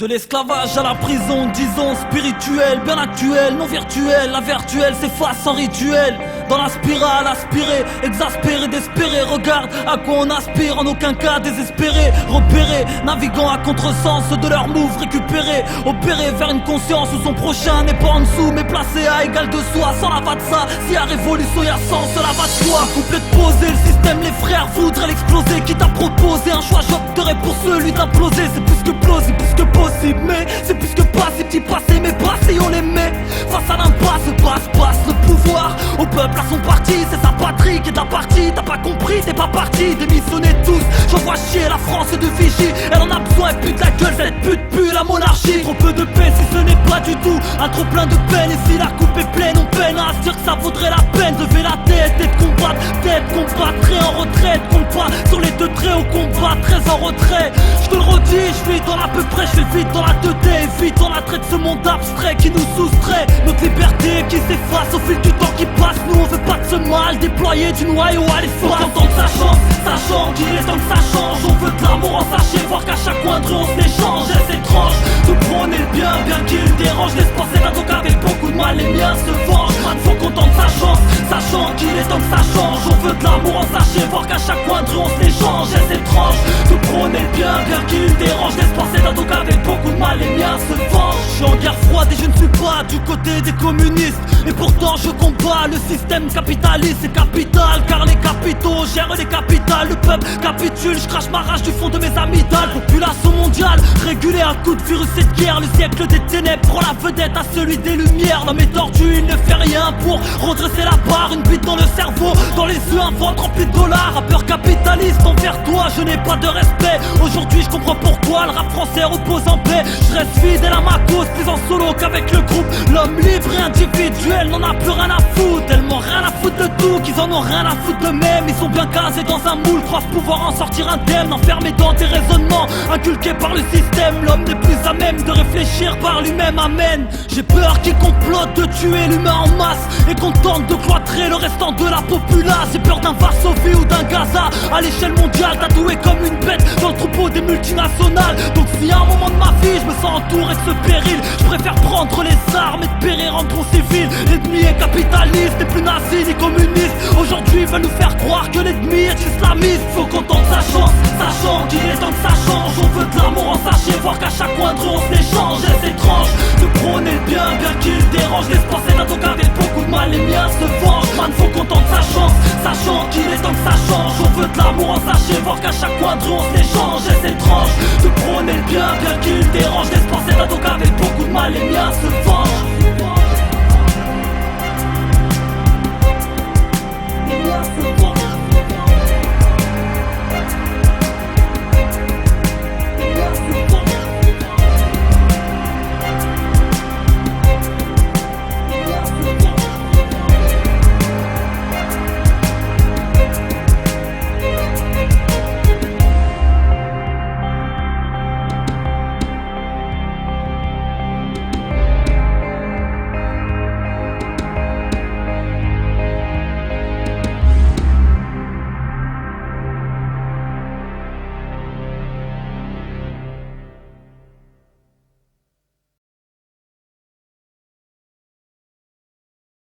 l'esclavage à la prison, disons spirituel, bien actuel, non virtuel. La virtuelle s'efface sans rituel. Dans la spirale, aspiré, exaspéré, d'espérer. Regarde à quoi on aspire, en aucun cas désespéré. Repéré, naviguant à contresens de leurs moves récupérés. Opéré vers une conscience où son prochain n'est pas en dessous, mais placé à égal de soi. Sans la va de ça, s'il y a révolution, y a sens, cela va de soi. Couplet de poser, le système, les frères voudraient l'exploser. Quitte à proposer un choix, j'opterais pour celui d'imploser. C'est plus que plausible, plus que possible, mais c'est plus que possible d'y passer, mais passer on les met face à l'impasse, passe le pouvoir au peuple, à son parti, c'est sa patrie qui est de la partie. T'as pas compris, t'es pas parti, démissionnez tous. J'envoie chier la France de vigie, elle en a besoin, elle pue de la gueule, cette pute pue la monarchie. Trop peu de paix si ce n'est pas du tout un trop plein de peine. Et si la coupe est pleine, on peine à se dire que ça vaudrait la peine. Lever la tête et de combattre, tête combattre, très en retraite. Compte pas sur les deux traits au combat, très en retrait. Je te le redis, je vis dans l'à peu près, je fais vite dans la 2D. Vite dans la traite de ce monde abstrait qui nous soustrait notre liberté qui s'efface au fil du temps qui passe. Nous on veut pas de ce mal déployé du noyau à l'espace. Faut qu'entendre sa chance, sachant qu'il est temps que ça change. On veut de l'amour en sachet, voir qu'à chaque coin de rue on se l'échange. C'est étrange de prôner le bien, bien qu'il dérange. Laisse passer d'un donc avec beaucoup de mal, les miens se vengent. Man, faut qu'on tente sa chance, sachant qu'il est temps que ça change. On veut de l'amour en sachet, voir qu'à chaque coin de rue on se l'échange. C'est étrange de prôner le bien, bien qu'il dérange. Laisse passer d'un donc avec beaucoup de mal, les miens se vengent. Je suis en guerre froide et je ne suis pas du côté des communistes. Et pourtant je combats le système capitaliste. C'est capital car les capitaux gèrent les capitales. Le peuple capitule, je crache ma rage du fond de mes amygdales. Population mondiale, régulée à coup de virus et de guerre. Le siècle des ténèbres prend la vedette à celui des lumières. L'homme est tordu, il ne fait rien pour redresser la barre. Une bite dans le cerveau, dans les yeux un ventre rempli de dollars. Rappeur capitaliste envers toi, je n'ai pas de respect. Aujourd'hui je comprends pourquoi le rap français repose en paix. Je reste fidèle à ma cause, plus en solo qu'avec le groupe. L'homme libre et individuel n'en a plus rien à foutre. Tellement rien à foutre de tout qu'ils en ont rien à foutre d'eux-mêmes. Ils sont bien casés dans un moule, croient pouvoir en sortir indemne. Enfermés dans des raisonnements inculqués par le système. L'homme n'est plus à même de réfléchir par lui-même, amen. J'ai peur qu'ils complotent de tuer l'humain en masse et qu'on tente de cloîtrer le restant de la populace. J'ai peur d'un Varsovie ou d'un Gaza à l'échelle mondiale, tatoué comme une bête dans le troupeau des multinationales. Donc si à un moment de ma vie je me sens entouré de ce péril, je préfère prendre les armes et de périr en tronc civil. L'ennemi est capitaliste, n'est plus nazi ni communiste. Aujourd'hui ils veulent nous faire croire que l'ennemi est islamiste. Faut qu'on tente sa chance, sachant qu'il est temps que ça change. On veut de l'amour en sachet, voir qu'à chaque coin de rue on se l'échange. Et c'est étrange de prôner le bien, bien qu'il dérange. Laisse passer d'un donc avec beaucoup de mal, les miens se vengent. Man, faut qu'on tente sa chance, sachant qu'il est temps que ça change. On veut de l'amour en sachet, voir qu'à chaque coin de rue on se l'échange. Et c'est étrange de prôner le bien, bien qu'il dérange. Laisse passer d'un donc avec beaucoup de mal, les miens se vengent.